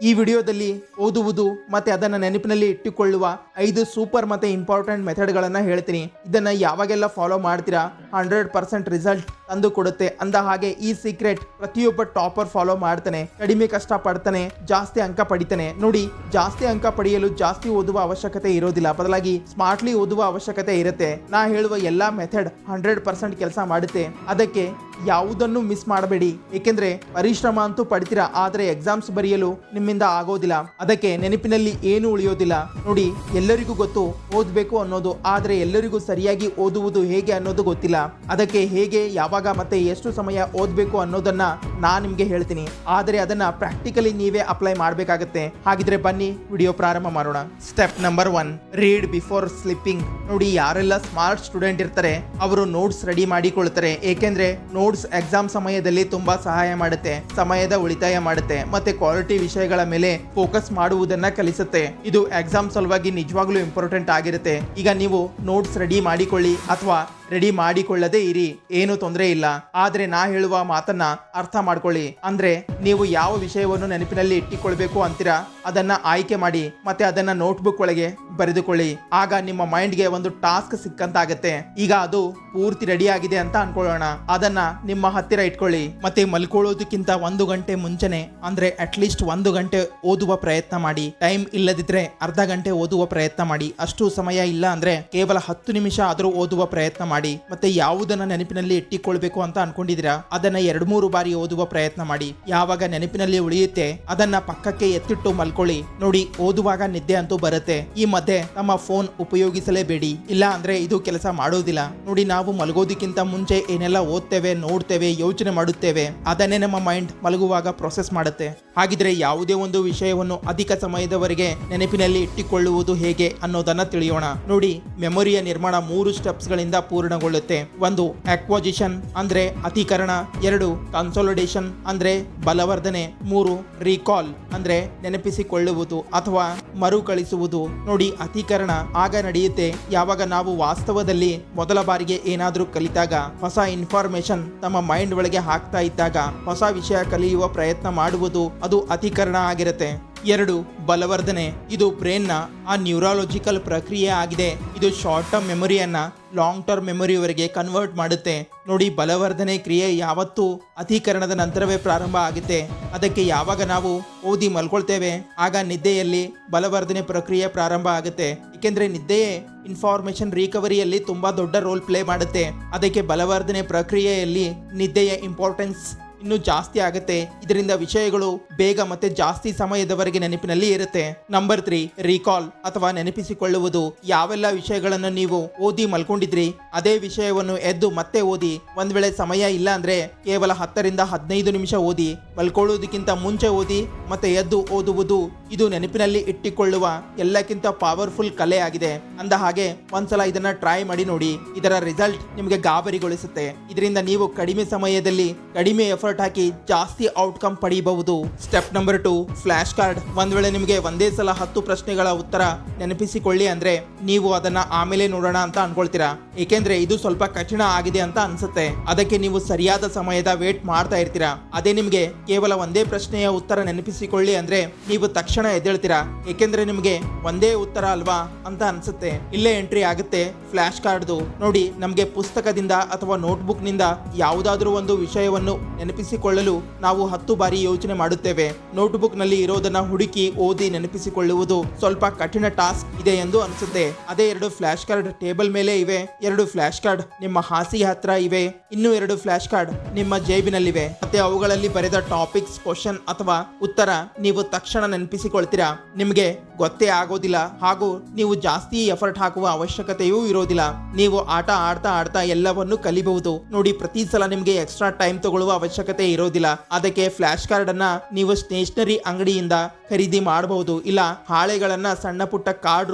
ಈ ವಿಡಿಯೋದಲ್ಲಿ ಓದುವುದು ಮತ್ತೆ ಅದನ್ನ ನೆನಪಿನಲ್ಲಿ ಇಟ್ಟುಕೊಳ್ಳುವ 5 ಸೂಪರ್ ಮತ್ತೆ ಇಂಪಾರ್ಟೆಂಟ್ ಮೆಥಡ್ಗಳನ್ನ ಹೇಳ್ತೀನಿ. ಇದನ್ನ ಯಾವಾಗೆಲ್ಲ ಫಾಲೋ ಮಾಡ್ತೀರಾ 100% ರಿಸಲ್ಟ್ ತಂದು ಕೊಡುತ್ತೆ. ಅಂದ ಹಾಗೆ ಈ ಸೀಕ್ರೆಟ್ ಪ್ರತಿಯೊಬ್ಬ ಟಾಪರ್ ಫಾಲೋ ಮಾಡ್ತಾನೆ, ಕಡಿಮೆ ಕಷ್ಟ ಪಡ್ತಾನೆ, ಜಾಸ್ತಿ ಅಂಕ ಪಡಿತಾನೆ. ನೋಡಿ, ಜಾಸ್ತಿ ಅಂಕ ಪಡೆಯಲು ಜಾಸ್ತಿ ಓದುವ ಅವಶ್ಯಕತೆ ಇರೋದಿಲ್ಲ, ಬದಲಾಗಿ ಸ್ಮಾರ್ಟ್ಲಿ ಓದುವ ಅವಶ್ಯಕತೆ ಇರುತ್ತೆ. ನಾ ಹೇಳುವ ಎಲ್ಲಾ ಮೆಥಡ್ 100% ಕೆಲಸ ಮಾಡುತ್ತೆ. ಅದಕ್ಕೆ ಯಾವುದನ್ನು ಮಿಸ್ ಮಾಡಬೇಡಿ, ಏಕೆಂದ್ರೆ ಪರಿಶ್ರಮ ಅಂತೂ ಪಡ್ತೀರಾ, ಆದ್ರೆ ಎಕ್ಸಾಮ್ಸ್ ಬರೆಯಲು ನಿಮ್ಮಿಂದ ಆಗೋದಿಲ್ಲ. ಅದಕ್ಕೆ ನೆನಪಿನಲ್ಲಿ ಏನು ಉಳಿಯೋದಿಲ್ಲ. ನೋಡಿ, ಎಲ್ಲರಿಗೂ ಗೊತ್ತು ಓದಬೇಕು ಅನ್ನೋದು, ಆದ್ರೆ ಎಲ್ಲರಿಗೂ ಸರಿಯಾಗಿ ಓದುವುದು ಹೇಗೆ ಅನ್ನೋದು ಗೊತ್ತಿಲ್ಲ. ಅದಕ್ಕೆ ಹೇಗೆ, ಯಾವಾಗ ಮತ್ತೆ ಎಷ್ಟು ಸಮಯ ಓದಬೇಕು ಅನ್ನೋದನ್ನ ನಾನ್ ನಿಮ್ಗೆ ಹೇಳ್ತೀನಿ, ಆದ್ರೆ ಅದನ್ನ ಪ್ರಾಕ್ಟಿಕಲಿ ನೀವೇ ಅಪ್ಲೈ ಮಾಡಬೇಕಾಗತ್ತೆ. ಹಾಗಿದ್ರೆ ಬನ್ನಿ ವಿಡಿಯೋ ಪ್ರಾರಂಭ ಮಾಡೋಣ. Step number 1, read before sleeping. ನೋಡಿ, ಯಾರೆಲ್ಲ ಸ್ಮಾರ್ಟ್ ಸ್ಟೂಡೆಂಟ್ ಇರ್ತಾರೆ ಅವರು ನೋಟ್ಸ್ ರೆಡಿ ಮಾಡಿಕೊಳ್ತಾರೆ, ಏಕೆಂದ್ರೆ ನೋಟ್ಸ್ ಎಕ್ಸಾಮ್ ಸಮಯದಲ್ಲಿ ತುಂಬಾ ಸಹಾಯ ಮಾಡುತ್ತೆ, ಸಮಯದ ಉಳಿತಾಯ ಮಾಡುತ್ತೆ ಮತ್ತೆ ಕ್ವಾಲಿಟಿ ವಿಷಯಗಳ ಮೇಲೆ ಫೋಕಸ್ ಮಾಡುವುದನ್ನ ಕಲಿಸುತ್ತೆ. ಇದು ಎಕ್ಸಾಮ್ ಸಲುವಾಗಿ ನಿಜವಾಗ್ಲೂ ಇಂಪಾರ್ಟೆಂಟ್ ಆಗಿರುತ್ತೆ. ಈಗ ನೀವು ನೋಟ್ಸ್ ರೆಡಿ ಮಾಡಿಕೊಳ್ಳಿ ಅಥವಾ ರೆಡಿ ಮಾಡಿಕೊಳ್ಳದೆ ಇರಿ, ಏನು ತೊಂದರೆ ಇಲ್ಲ. ಆದ್ರೆ ನಾ ಹೇಳುವ ಮಾತನ್ನ ಅರ್ಥ ಮಾಡ್ಕೊಳ್ಳಿ. ಅಂದ್ರೆ ನೀವು ಯಾವ ವಿಷಯವನ್ನು ನೆನಪಿನಲ್ಲಿ ಇಟ್ಟುಕೊಳ್ಬೇಕು ಅಂತೀರಾ ಅದನ್ನ ಆಯ್ಕೆ ಮಾಡಿ ಮತ್ತೆ ಅದನ್ನ ನೋಟ್ಬುಕ್ ಒಳಗೆ ಬರೆದುಕೊಳ್ಳಿ. ಆಗ ನಿಮ್ಮ ಮೈಂಡ್ಗೆ ಒಂದು ಟಾಸ್ಕ್ ಸಿಕ್ಕಂತಾಗತ್ತೆ. ಈಗ ಅದು ಪೂರ್ತಿ ರೆಡಿ ಆಗಿದೆ ಅಂತ ಅನ್ಕೊಳ್ಳೋಣ, ಅದನ್ನ ನಿಮ್ಮ ಹತ್ತಿರ ಇಟ್ಕೊಳ್ಳಿ. ಮತ್ತೆ ಮಲ್ಕೊಳ್ಳೋದಕ್ಕಿಂತ 1 ಗಂಟೆ ಮುಂಚೆನೆ, ಅಂದ್ರೆ ಅಟ್ಲೀಸ್ಟ್ 1 ಗಂಟೆ ಓದುವ ಪ್ರಯತ್ನ ಮಾಡಿ. ಟೈಮ್ ಇಲ್ಲದಿದ್ರೆ ಅರ್ಧ ಗಂಟೆ ಓದುವ ಪ್ರಯತ್ನ ಮಾಡಿ. ಅಷ್ಟು ಸಮಯ ಇಲ್ಲ ಅಂದ್ರೆ ಕೇವಲ 10 ನಿಮಿಷ ಆದ್ರೂ ಓದುವ ಪ್ರಯತ್ನ ಮಾಡಿ. ಮತ್ತೆ ಯಾವುದನ್ನ ನೆನಪಿನಲ್ಲಿ ಇಟ್ಟಿಕೊಳ್ಬೇಕು ಅಂತ ಅನ್ಕೊಂಡಿದ್ದೀರಾ ಅದನ್ನ 2-3 ಬಾರಿ ಓದುವ ಪ್ರಯತ್ನ ಮಾಡಿ. ಯಾವಾಗ ನೆನಪಿನಲ್ಲಿ ಉಳಿಯುತ್ತೆ ಅದನ್ನ ಪಕ್ಕಕ್ಕೆ ಎತ್ತಿಟ್ಟು ಮಲ್ಕೊಳ್ಳಿ. ನೋಡಿ, ಓದುವಾಗ ನಿದ್ದೆ ಅಂತೂ ಬರುತ್ತೆ. ಈ ಮಧ್ಯೆ ನಮ್ಮ ಫೋನ್ ಉಪಯೋಗಿಸಲೇಬೇಡಿ, ಇಲ್ಲ ಅಂದ್ರೆ ಇದು ಕೆಲಸ ಮಾಡೋದಿಲ್ಲ. ನೋಡಿ, ನಾವು ಮಲಗೋದಕ್ಕಿಂತ ಮುಂಚೆ ಏನೆಲ್ಲ ಓದ್ತೇವೆ, ನೋಡ್ತೇವೆ, ಯೋಚನೆ ಮಾಡುತ್ತೇವೆ, ಅದನ್ನೇ ನಮ್ಮ ಮೈಂಡ್ ಮಲಗುವಾಗ ಪ್ರೊಸೆಸ್ ಮಾಡುತ್ತೆ. ಹಾಗಿದ್ರೆ ಯಾವುದೇ ಒಂದು ವಿಷಯವನ್ನು ಅಧಿಕ ಸಮಯದವರೆಗೆ ನೆನಪಿನಲ್ಲಿ ಇಟ್ಟುಕೊಳ್ಳುವುದು ಹೇಗೆ ಅನ್ನೋದನ್ನ ತಿಳಿಯೋಣ. ನೋಡಿ, ಮೆಮೊರಿಯ ನಿರ್ಮಾಣ 3 ಸ್ಟೆಪ್ಸ್ ಗಳಿಂದ ಪೂರ್ಣಗೊಳ್ಳುತ್ತೆ. 1, ಅಕ್ವಾಜಿಷನ್ ಅಂದ್ರೆ ಅತಿಕರಣ. 2, ಕನ್ಸಾಲಿಡೇಷನ್ ಅಂದ್ರೆ ಬಲವರ್ಧನೆ. 3, ರೀಕಾಲ್ ಅಂದ್ರೆ ನೆನಪಿಸಿಕೊಳ್ಳುವುದು ಅಥವಾ ಮರುಕಳಿಸುವುದು. ನೋಡಿ, ಅತಿಕರಣ ಆಗ ನಡೆಯುತ್ತೆ ಯಾವಾಗ ನಾವು ವಾಸ್ತವದಲ್ಲಿ ಮೊದಲ ಬಾರಿಗೆ ಏನಾದ್ರೂ ಕಲಿತಾಗ, ಹೊಸ ಇನ್ಫಾರ್ಮೇಶನ್ ತಮ್ಮ ಮೈಂಡ್ ಒಳಗೆ ಹಾಕ್ತಾ ಇದ್ದಾಗ ಹೊಸ ವಿಷಯ ಕಲಿಯುವ ಪ್ರಯತ್ನ ಮಾಡುವುದು, ಅದು ಅತಿಕರಣ ಆಗಿರುತ್ತೆ. 2, ಬಲವರ್ಧನೆ. ಇದು ಬ್ರೈನ್ನ ಆ ನ್ಯೂರಾಲಜಿಕಲ್ ಪ್ರಕ್ರಿಯೆ ಆಗಿದೆ. ಇದು ಶಾರ್ಟ್ ಟರ್ಮ್ ಮೆಮೊರಿಯನ್ನ ಲಾಂಗ್ ಟರ್ಮ್ ಮೆಮೊರಿವರೆಗೆ ಕನ್ವರ್ಟ್ ಮಾಡುತ್ತೆ. ನೋಡಿ, ಬಲವರ್ಧನೆ ಕ್ರಿಯೆ ಯಾವತ್ತೂ ಅತಿಕರಣದ ನಂತರವೇ ಪ್ರಾರಂಭ ಆಗುತ್ತೆ. ಅದಕ್ಕೆ ಯಾವಾಗ ನಾವು ಓದಿ ಮಲ್ಕೊಳ್ತೇವೆ ಆಗ ನಿದ್ದೆಯಲ್ಲಿ ಬಲವರ್ಧನೆ ಪ್ರಕ್ರಿಯೆ ಪ್ರಾರಂಭ ಆಗುತ್ತೆ. ಏಕೆಂದ್ರೆ ನಿದ್ದೆಯೇ ಇನ್ಫಾರ್ಮೇಶನ್ ರಿಕವರಿಯಲ್ಲಿ ತುಂಬಾ ದೊಡ್ಡ ರೋಲ್ ಪ್ಲೇ ಮಾಡುತ್ತೆ. ಅದಕ್ಕೆ ಬಲವರ್ಧನೆ ಪ್ರಕ್ರಿಯೆಯಲ್ಲಿ ನಿದ್ದೆಯ ಇಂಪಾರ್ಟೆನ್ಸ್ ಇನ್ನೂ ಜಾಸ್ತಿ ಆಗುತ್ತೆ. ಇದರಿಂದ ವಿಷಯಗಳು ಬೇಗ ಮತ್ತೆ ಜಾಸ್ತಿ ಸಮಯದವರೆಗೆ ನೆನಪಿನಲ್ಲಿ ಇರುತ್ತೆ. ನಂಬರ್ 3, ರೀಕಾಲ್ ಅಥವಾ ನೆನಪಿಸಿಕೊಳ್ಳುವುದು. ಯಾವೆಲ್ಲ ವಿಷಯಗಳನ್ನು ನೀವು ಓದಿ ಮಲ್ಕೊಂಡಿದ್ರಿ ಅದೇ ವಿಷಯವನ್ನು ಎದ್ದು ಮತ್ತೆ ಓದಿ. ಒಂದ್ ವೇಳೆ ಸಮಯ ಇಲ್ಲ ಅಂದ್ರೆ ಕೇವಲ 10ರಿಂದ 15 ನಿಮಿಷ ಓದಿ. ಮಲ್ಕೊಳ್ಳೋದಕ್ಕಿಂತ ಮುಂಚೆ ಓದಿ ಮತ್ತೆ ಎದ್ದು ಓದುವುದು, ಇದು ನೆನಪಿನಲ್ಲಿ ಇಟ್ಟುಕೊಳ್ಳುವ ಎಲ್ಲಕ್ಕಿಂತ ಪವರ್ಫುಲ್ ಕಲೆ ಆಗಿದೆ. ಅಂದ ಹಾಗೆ ಒಂದ್ಸಲ ಇದನ್ನ ಟ್ರೈ ಮಾಡಿ ನೋಡಿ, ಇದರ ರಿಸಲ್ಟ್ ನಿಮಗೆ ಗಾಬರಿಗೊಳಿಸುತ್ತೆ. ಇದರಿಂದ ನೀವು ಕಡಿಮೆ ಸಮಯದಲ್ಲಿ ಕಡಿಮೆ ಎಫರ್ಟ್ ಹಾಕಿ ಜಾಸ್ತಿ ಔಟ್ಕಮ್ ಪಡೆಯಬಹುದು. Step number 2, flash card. ಒಂದ್ ವೇಳೆ ನಿಮಗೆ ಒಂದೇ ಸಲ 10 ಪ್ರಶ್ನೆಗಳ ಉತ್ತರ ನೆನಪಿಸಿಕೊಳ್ಳಿ ಅಂದ್ರೆ ನೀವು ಅದನ್ನ ಆಮೇಲೆ ನೋಡೋಣ ಅಂತ ಅನ್ಕೊಳ್ತೀರಾ, ಏಕೆಂದ್ರೆ ಇದು ಸ್ವಲ್ಪ ಕಠಿಣ ಆಗಿದೆ ಅಂತ ಅನ್ಸುತ್ತೆ. ಅದಕ್ಕೆ ನೀವು ಸರಿಯಾದ ಸಮಯದ ವೇಟ್ ಮಾಡ್ತಾ ಇರ್ತೀರಾ. ಅದೇ ನಿಮ್ಗೆ ಕೇವಲ ಒಂದೇ ಪ್ರಶ್ನೆಯ ಉತ್ತರ ನೆನಪಿಸಿಕೊಳ್ಳಿ ಅಂದ್ರೆ ನೀವು ತಕ್ಷಣ ಎದ್ದೇಳ್ತೀರಾ, ಏಕೆಂದ್ರೆ ನಿಮ್ಗೆ ಒಂದೇ ಉತ್ತರ ಅಲ್ವಾ ಅಂತ ಅನ್ಸುತ್ತೆ. ಇಲ್ಲೇ ಎಂಟ್ರಿ ಆಗುತ್ತೆ ಫ್ಲಾಶ್ ಕಾರ್ಡ್ದು. ನೋಡಿ, ನಮ್ಗೆ ಪುಸ್ತಕದಿಂದ ಅಥವಾ ನೋಟ್ಬುಕ್ ನಿಂದ ಯಾವುದಾದ್ರೂ ಒಂದು ವಿಷಯವನ್ನು ನೆನಪಿಸಿಕೊಳ್ಳಲು ನಾವು 10 ಬಾರಿ ಯೋಚನೆ ಮಾಡುತ್ತೇವೆ. ನೋಟ್ಬುಕ್ ನಲ್ಲಿ ಇರೋದನ್ನ ಹುಡುಕಿ ಓದಿ ನೆನಪಿಸಿಕೊಳ್ಳುವುದು ಸ್ವಲ್ಪ ಕಠಿಣ ಟಾಸ್ಕ್ ಇದೆ ಎಂದು ಅನಿಸುತ್ತೆ. ಅದೇ 2 ಫ್ಲಾಶ್ ಕಾರ್ಡ್ ಟೇಬಲ್ ಮೇಲೆ ಇವೆ, 2 ಫ್ಲಾಶ್ ಕಾರ್ಡ್ ನಿಮ್ಮ ಹಾಸಿಗೆ ಹತ್ರ ಇವೆ, ಇನ್ನೂ 2 ಫ್ಲಾಶ್ ಕಾರ್ಡ್ ನಿಮ್ಮ ಜೇಬಿನಲ್ಲಿವೆ. ಮತ್ತೆ ಅವುಗಳಲ್ಲಿ ಬರೆದ ಟಾಪಿಕ್ಸ್, ಕ್ವಶನ್ ಅಥವಾ ಉತ್ತರ ನೀವು ತಕ್ಷಣ ನೆನಪಿಸಿಕೊಳ್ತೀರಾ. ನಿಮ್ಗೆ ಗೊತ್ತೇ ಆಗೋದಿಲ್ಲ ಹಾಗೂ ನೀವು ಜಾಸ್ತಿ ಎಫರ್ಟ್ ಹಾಕುವ ಅವಶ್ಯಕತೆಯೂ ಇರೋದಿಲ್ಲ. ನೀವು ಆಟ ಆಡ್ತಾ ಆಡ್ತಾ ಎಲ್ಲವನ್ನು ಕಲಿಬಹುದು. ನೋಡಿ, ಪ್ರತಿ ಸಲ ನಿಮ್ಗೆ ಎಕ್ಸ್ಟ್ರಾ ಟೈಮ್ ತಗೊಳ್ಳುವ ಅವಶ್ಯಕತೆ ಇರೋದಿಲ್ಲ. ಅದಕ್ಕೆ ಫ್ಲಾಶ್ ಕಾರ್ಡ್ ಅನ್ನ ನೀವು ಸ್ಟೇಷನರಿ ಅಂಗಡಿಯಿಂದ ಖರೀದಿ ಮಾಡಬಹುದು. ಇಲ್ಲ, ಹಾಳೆಗಳನ್ನ ಸಣ್ಣ ಪುಟ್ಟ ಕಾರ್ಡ್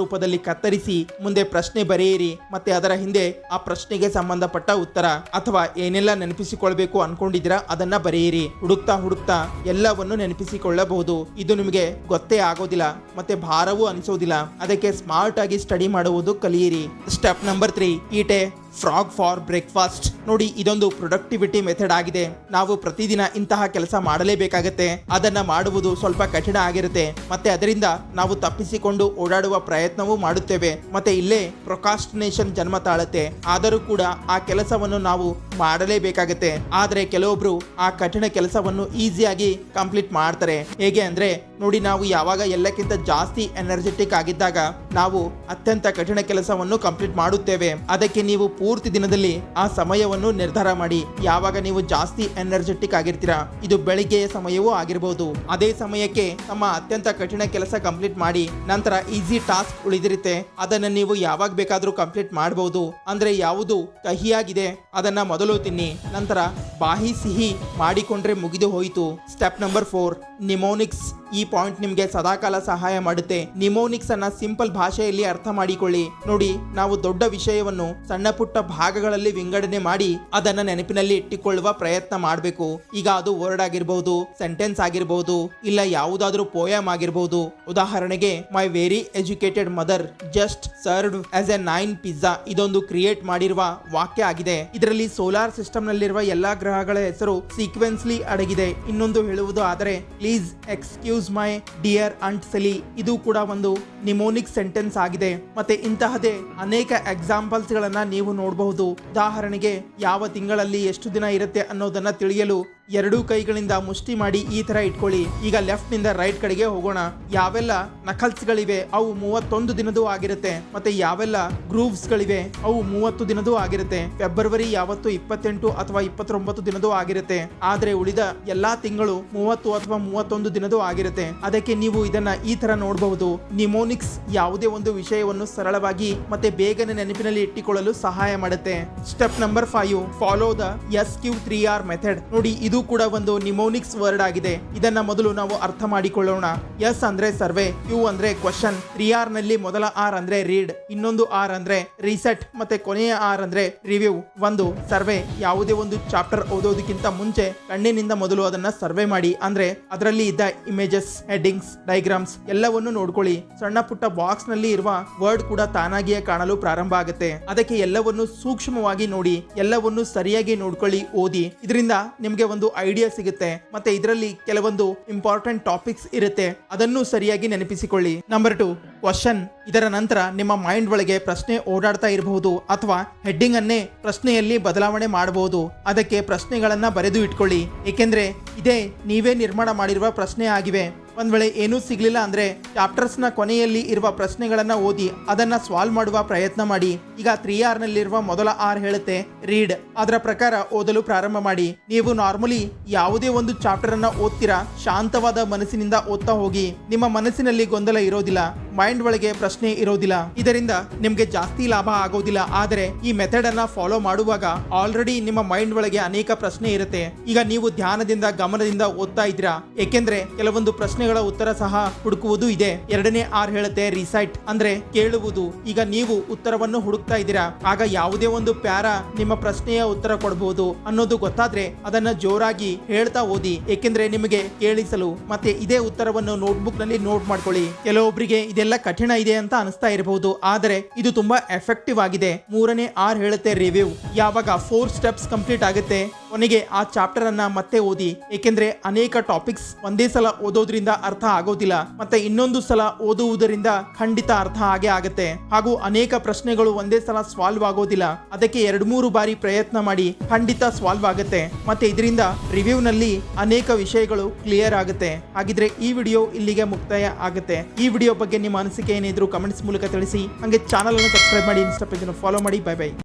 ರೂಪದಲ್ಲಿ ಕತ್ತರಿಸಿ ಮುಂದೆ ಪ್ರಶ್ನೆ ಬರೆಯಿರಿ ಮತ್ತೆ ಅದರ ಹಿಂದೆ ಆ ಪ್ರಶ್ನೆಗೆ ಸಂಬಂಧಪಟ್ಟ ಉತ್ತರ ಅಥವಾ ಏನೆಲ್ಲ ನೆನಪಿಸಿಕೊಳ್ಬೇಕು ಅನ್ಕೊಂಡಿದ್ದೀರಾ ಅದನ್ನ ಬರೆಯಿರಿ. ಹುಡುಕ್ತಾ ಹುಡುಕ್ತಾ ಎಲ್ಲವನ್ನು ನೆನಪಿಸಿಕೊಳ್ಳಬಹುದು. ಇದು ನಿಮಗೆ ಗೊತ್ತೇ ಆಗೋದಿಲ್ಲ ಮತ್ತೆ ಭಾರವೂ ಅನಿಸೋದಿಲ್ಲ. ಅದಕ್ಕೆ ಸ್ಮಾರ್ಟ್ ಆಗಿ ಸ್ಟಡಿ ಮಾಡುವುದು ಕಲಿಯಿರಿ. Step number 3, eat a frog for breakfast. ನೋಡಿ, ಇದೊಂದು ಪ್ರೊಡಕ್ಟಿವಿಟಿ ಮೆಥಡ್ ಆಗಿದೆ. ನಾವು ಪ್ರತಿದಿನ ಇಂತಹ ಕೆಲಸ ಮಾಡಲೇಬೇಕಾಗತ್ತೆ. ಅದನ್ನ ಮಾಡುವುದು ಸ್ವಲ್ಪ ಕಠಿಣ ಆಗಿರುತ್ತೆ, ಮತ್ತೆ ಅದರಿಂದ ನಾವು ತಪ್ಪಿಸಿಕೊಂಡು ಓಡಾಡುವ ಪ್ರಯತ್ನವೂ ಮಾಡುತ್ತೇವೆ. ಮತ್ತೆ ಇಲ್ಲೇ ಪ್ರೊಕಾಸ್ಟಿನೇಷನ್ ಜನ್ಮ ತಾಳುತ್ತೆ. ಆದರೂ ಕೂಡ ಆ ಕೆಲಸವನ್ನು ನಾವು ಮಾಡಲೇಬೇಕಾಗತ್ತೆ. ಆದ್ರೆ ಕೆಲವೊಬ್ರು ಆ ಕಠಿಣ ಕೆಲಸವನ್ನು ಈಸಿಯಾಗಿ ಕಂಪ್ಲೀಟ್ ಮಾಡ್ತಾರೆ. ಹೇಗೆ ಅಂದ್ರೆ ನೋಡಿ, ನಾವು ಯಾವಾಗ ಎಲ್ಲಕ್ಕಿಂತ ಜಾಸ್ತಿ ಎನರ್ಜೆಟಿಕ್ ಆಗಿದ್ದಾಗ ನಾವು ಅತ್ಯಂತ ಕಠಿಣ ಕೆಲಸವನ್ನು ಕಂಪ್ಲೀಟ್ ಮಾಡುತ್ತೇವೆ. ಅದಕ್ಕೆ ನೀವು ಪೂರ್ತಿ ದಿನದಲ್ಲಿ ಆ ಸಮಯವನ್ನು ನಿರ್ಧಾರ ಮಾಡಿ. ಯಾವಾಗ ನೀವು ಜಾಸ್ತಿ ಎನರ್ಜೆಟಿಕ್ ಆಗಿರ್ತೀರಾ, ಇದು ಬೆಳಿಗ್ಗೆಯ ಸಮಯವೂ ಆಗಿರಬಹುದು. ಅದೇ ಸಮಯಕ್ಕೆ ತಮ್ಮ ಅತ್ಯಂತ ಕಠಿಣ ಕೆಲಸ ಕಂಪ್ಲೀಟ್ ಮಾಡಿ ನಂತರ ಈಸಿ ಟಾಸ್ಕ್ ಉಳಿದಿರುತ್ತೆ. ಅದನ್ನ ನೀವು ಯಾವಾಗ ಬೇಕಾದ್ರೂ ಕಂಪ್ಲೀಟ್ ಮಾಡಬಹುದು. ಅಂದ್ರೆ ಯಾವುದು ಕಹಿಯಾಗಿದೆ ಅದನ್ನ ಮೊದಲು ತಿನ್ನಿ, ನಂತರ ಬಾಹಿ ಸಿಹಿ ಮಾಡಿಕೊಂಡ್ರೆ ಮುಗಿದು ಹೋಯಿತು. Step number 4, mnemonics. ಈ ಪಾಯಿಂಟ್ ನಿಮ್ಗೆ ಸದಾಕಾಲ ಸಹಾಯ ಮಾಡುತ್ತೆ. ನಿಮೋನಿಕ್ಸ್ ಅನ್ನ ಸಿಂಪಲ್ ಭಾಷೆಯಲ್ಲಿ ಅರ್ಥ ಮಾಡಿಕೊಳ್ಳಿ. ನೋಡಿ, ನಾವು ದೊಡ್ಡ ವಿಷಯವನ್ನು ಸಣ್ಣ ಪುಟ್ಟ ಭಾಗಗಳಲ್ಲಿ ವಿಂಗಡಣೆ ಮಾಡಿ ಅದನ್ನ ನೆನಪಿನಲ್ಲಿ ಇಟ್ಟುಕೊಳ್ಳುವ ಪ್ರಯತ್ನ ಮಾಡಬೇಕು. ಈಗ ಅದು ವರ್ಡ್ ಆಗಿರಬಹುದು, ಸೆಂಟೆನ್ಸ್ ಆಗಿರಬಹುದು, ಇಲ್ಲ ಯಾವುದಾದ್ರೂ ಪೋಯಮ್ ಆಗಿರಬಹುದು. ಉದಾಹರಣೆಗೆ, my very educated mother just served as A 9 pizza. ಇದೊಂದು ಕ್ರಿಯೇಟ್ ಮಾಡಿರುವ ವಾಕ್ಯ ಆಗಿದೆ. ಇದರಲ್ಲಿ ಸೋಲಾರ್ ಸಿಸ್ಟಮ್ ನಲ್ಲಿರುವ ಎಲ್ಲಾ ಗ್ರಹಗಳ ಹೆಸರು ಸೀಕ್ವೆನ್ಸ್ಲಿ ಅಡಗಿದೆ. ಇನ್ನೊಂದು ಹೇಳುವುದು ಆದರೆ, ಪ್ಲೀಸ್ ಎಕ್ಸ್ಕ್ಯೂಸ್ ಮೈ ಡಿಯರ್ ಅಂಟ್ ಸೆಲಿ. ಇದು ಕೂಡ ಒಂದು ನಿಮೋನಿಕ್ ಸೆಂಟೆನ್ಸ್ ಆಗಿದೆ. ಮತ್ತೆ ಇಂತಹದೇ ಅನೇಕ ಎಕ್ಸಾಂಪಲ್ಸ್ ಗಳನ್ನ ನೀವು ನೋಡಬಹುದು. ಉದಾಹರಣೆಗೆ, ಯಾವ ತಿಂಗಳಲ್ಲಿ ಎಷ್ಟು ದಿನ ಇರುತ್ತೆ ಅನ್ನೋದನ್ನ ತಿಳಿಯಲು ಎರಡೂ ಕೈಗಳಿಂದ ಮುಷ್ಟಿ ಮಾಡಿ ಈ ತರ ಇಟ್ಕೊಳ್ಳಿ. ಈಗ ಲೆಫ್ಟ್ ನಿಂದ ರೈಟ್ ಕಡೆಗೆ ಹೋಗೋಣ. ಯಾವೆಲ್ಲ ನಕಲ್ಸ್ ಗಳಿವೆ ಅವು 31 ದಿನದೂ ಆಗಿರುತ್ತೆ. ಮತ್ತೆ ಯಾವೆಲ್ಲ ಗ್ರೂವ್ಸ್ ಗಳಿವೆ ಅವು 30 ದಿನದೂ ಆಗಿರುತ್ತೆ. ಫೆಬ್ರವರಿ ಯಾವತ್ತು 28 ಅಥವಾ 29 ದಿನದೂ ಆಗಿರುತ್ತೆ. ಆದ್ರೆ ಉಳಿದ ಎಲ್ಲಾ ತಿಂಗಳು 30 ಅಥವಾ 31 ದಿನದೂ ಆಗಿರುತ್ತೆ. ಅದಕ್ಕೆ ನೀವು ಇದನ್ನ ಈ ತರ ನೋಡಬಹುದು. ನಿಮೋನಿಕ್ಸ್ ಯಾವುದೇ ಒಂದು ವಿಷಯವನ್ನು ಸರಳವಾಗಿ ಮತ್ತೆ ಬೇಗನೆ ನೆನಪಿನಲ್ಲಿ ಇಟ್ಟುಕೊಳ್ಳಲು ಸಹಾಯ ಮಾಡುತ್ತೆ. Step number 5, follow the SQ3R method. ನೋಡಿ, ಇದು ಕೂಡ ಒಂದು ನಿಮೋನಿಕ್ಸ್ ವರ್ಡ್ ಆಗಿದೆ. ಇದನ್ನ ಮೊದಲು ನಾವು ಅರ್ಥ ಮಾಡಿಕೊಳ್ಳೋಣ. ಎಸ್ ಅಂದ್ರೆ ಸರ್ವೆ, ಕ್ಯೂ ಅಂದ್ರೆ ಕ್ವಶನ್, 3R ನಲ್ಲಿ ಮೊದಲ R ಅಂದ್ರೆ ರೀಡ್, ಇನ್ನೊಂದು R ಅಂದ್ರೆ ರೀಸೆಟ್, ಮತ್ತೆ ಕೊನೆಯ R ಅಂದ್ರೆ ರಿವ್ಯೂ. ಒಂದು ಸರ್ವೆ, ಯಾವುದೇ ಒಂದು ಚಾಪ್ಟರ್ ಓದೋದಕ್ಕಿಂತ ಮುಂಚೆ ಕಣ್ಣಿನಿಂದ ಮೊದಲು ಅದನ್ನ ಸರ್ವೆ ಮಾಡಿ. ಅಂದ್ರೆ ಅದರಲ್ಲಿ ಇದ್ದ ಇಮೇಜಸ್, ಹೆಡ್ಡಿಂಗ್ಸ್, ಡೈಗ್ರಾಮ್ಸ್ ಎಲ್ಲವನ್ನು ನೋಡ್ಕೊಳ್ಳಿ. ಸಣ್ಣ ಪುಟ್ಟ ಬಾಕ್ಸ್ ನಲ್ಲಿ ಇರುವ ವರ್ಡ್ ಕೂಡ ತಾನಾಗಿಯೇ ಕಾಣಲು ಪ್ರಾರಂಭ ಆಗುತ್ತೆ. ಅದಕ್ಕೆ ಎಲ್ಲವನ್ನು ಸೂಕ್ಷ್ಮವಾಗಿ ನೋಡಿ, ಎಲ್ಲವನ್ನು ಸರಿಯಾಗಿ ನೋಡ್ಕೊಳ್ಳಿ, ಓದಿ. ಇದರಿಂದ ನಿಮ್ಗೆ ಒಂದು ಐಡಿಯಾ ಸಿಗುತ್ತೆ. ಮತ್ತೆ ಇದರಲ್ಲಿ ಕೆಲವೊಂದು ಇಂಪಾರ್ಟೆಂಟ್ ಟಾಪಿಕ್ಸ್ ಇರುತ್ತೆ, ಅದನ್ನು ಸರಿಯಾಗಿ ನೆನಪಿಸಿಕೊಳ್ಳಿ. Number 2, question. ಇದರ ನಂತರ ನಿಮ್ಮ ಮೈಂಡ್ ಒಳಗೆ ಪ್ರಶ್ನೆ ಓಡಾಡ್ತಾ ಇರಬಹುದು ಅಥವಾ ಹೆಡ್ಡಿಂಗ್ ಅನ್ನೇ ಪ್ರಶ್ನೆಯಲ್ಲಿ ಬದಲಾವಣೆ ಮಾಡಬಹುದು. ಅದಕ್ಕೆ ಪ್ರಶ್ನೆಗಳನ್ನ ಬರೆದು ಇಟ್ಕೊಳ್ಳಿ, ಏಕೆಂದ್ರೆ ಇದೇ ನೀವೇ ನಿರ್ಮಾಣ ಮಾಡಿರುವ ಪ್ರಶ್ನೆ ಆಗಿವೆ. ಒಂದ್ ವೇಳೆ ಏನೂ ಸಿಗ್ಲಿಲ್ಲ ಅಂದ್ರೆ ಚಾಪ್ಟರ್ಸ್ ನ ಕೊನೆಯಲ್ಲಿ ಇರುವ ಪ್ರಶ್ನೆಗಳನ್ನ ಓದಿ ಅದನ್ನ ಸಾಲ್ವ್ ಮಾಡುವ ಪ್ರಯತ್ನ ಮಾಡಿ. ಈಗ 3R ನಲ್ಲಿರುವ ಮೊದಲ R ಹೇಳುತ್ತೆ ರೀಡ್. ಅದರ ಪ್ರಕಾರ ಓದಲು ಪ್ರಾರಂಭ ಮಾಡಿ. ನೀವು ನಾರ್ಮಲಿ ಯಾವುದೇ ಒಂದು ಚಾಪ್ಟರ್ ಅನ್ನ ಓದ್ತೀರಾ, ಶಾಂತವಾದ ಮನಸ್ಸಿನಿಂದ ಓದ್ತಾ ಹೋಗಿ. ನಿಮ್ಮ ಮನಸ್ಸಿನಲ್ಲಿ ಗೊಂದಲ ಇರೋದಿಲ್ಲ, ಮೈಂಡ್ ಒಳಗೆ ಪ್ರಶ್ನೆ ಇರೋದಿಲ್ಲ. ಇದರಿಂದ ನಿಮ್ಗೆ ಜಾಸ್ತಿ ಲಾಭ ಆಗೋದಿಲ್ಲ. ಆದರೆ ಈ ಮೆಥಡ್ ಅನ್ನ ಫಾಲೋ ಮಾಡುವಾಗ ಆಲ್ರೆಡಿ ನಿಮ್ಮ ಮೈಂಡ್ ಒಳಗೆ ಅನೇಕ ಪ್ರಶ್ನೆ ಇರುತ್ತೆ. ಈಗ ನೀವು ಧ್ಯಾನದಿಂದ ಗಮನದಿಂದ ಓದ್ತಾ ಇದ್ದೀರಾ, ಏಕೆಂದ್ರೆ ಕೆಲವೊಂದು ಪ್ರಶ್ನೆಗಳ ಉತ್ತರ ಸಹ ಹುಡುಕುವುದು ಇದೆ. ಎರಡನೇ R ಹೇಳುತ್ತೆ ರಿಸೈಟ್, ಅಂದ್ರೆ ಕೇಳುವುದು. ಈಗ ನೀವು ಉತ್ತರವನ್ನು ಹುಡುಕ್ತಾ ಇದ್ದೀರಾ, ಆಗ ಯಾವುದೇ ಒಂದು ಪ್ಯಾರ ನಿಮ್ಮ ಪ್ರಶ್ನೆಯ ಉತ್ತರ ಕೊಡಬಹುದು ಅನ್ನೋದು ಗೊತ್ತಾದ್ರೆ ಅದನ್ನ ಜೋರಾಗಿ ಹೇಳ್ತಾ ಓದಿ, ಏಕೆಂದ್ರೆ ನಿಮಗೆ ಕೇಳಿಸಲು. ಮತ್ತೆ ಇದೇ ಉತ್ತರವನ್ನು ನೋಟ್ಬುಕ್ ನಲ್ಲಿ ನೋಟ್ ಮಾಡ್ಕೊಳ್ಳಿ. ಕೆಲವೊಬ್ಬರಿಗೆ ಇದೆಲ್ಲ ಕಠಿಣ ಇದೆ ಅಂತ ಅನಿಸ್ತಾ ಇರಬಹುದು, ಆದರೆ ಇದು ತುಂಬಾ ಎಫೆಕ್ಟಿವ್ ಆಗಿದೆ. ಮೂರನೇ R ಹೇಳುತ್ತೆ ರಿವ್ಯೂ. ಯಾವಾಗ 4 ಸ್ಟೆಪ್ಸ್ ಕಂಪ್ಲೀಟ್ ಆಗುತ್ತೆ, ಕೊನೆಗೆ ಆ ಚಾಪ್ಟರ್ ಅನ್ನ ಮತ್ತೆ ಓದಿ, ಏಕೆಂದ್ರೆ ಅನೇಕ ಟಾಪಿಕ್ಸ್ ಒಂದೇ ಸಲ ಓದೋದ್ರಿಂದ ಅರ್ಥ ಆಗೋದಿಲ್ಲ, ಮತ್ತೆ ಇನ್ನೊಂದು ಸಲ ಓದುವುದರಿಂದ ಖಂಡಿತ ಅರ್ಥ ಆಗೇ ಆಗುತ್ತೆ. ಹಾಗೂ ಅನೇಕ ಪ್ರಶ್ನೆಗಳು ಒಂದೇ ಸಲ ಸಾಲ್ವ್ ಆಗೋದಿಲ್ಲ. ಅದಕ್ಕೆ 2-3 ಬಾರಿ ಪ್ರಯತ್ನ ಮಾಡಿ, ಖಂಡಿತ ಸಾಲ್ವ್ ಆಗುತ್ತೆ. ಮತ್ತೆ ಇದರಿಂದ ರಿವ್ಯೂ ನಲ್ಲಿ ಅನೇಕ ವಿಷಯಗಳು ಕ್ಲಿಯರ್ ಆಗುತ್ತೆ. ಹಾಗಿದ್ರೆ ಈ ವಿಡಿಯೋ ಇಲ್ಲಿಗೆ ಮುಕ್ತಾಯ ಆಗುತ್ತೆ. ಈ ವಿಡಿಯೋ ಬಗ್ಗೆ ನಿಮ್ಮ ಅನಿಸಿಕೆ ಏನಿದ್ರು ಕಮೆಂಟ್ಸ್ ಮೂಲಕ ತಿಳಿಸಿ. ಹಾಗೆ ಚಾನಲ್ ಅನ್ನು ಸಬ್ಸ್ಕ್ರೈಬ್ ಮಾಡಿ, ಇನ್ಸ್ಟಾ ಪೇಜ್ ಅನ್ನು ಫಾಲೋ ಮಾಡಿ. Bye bye.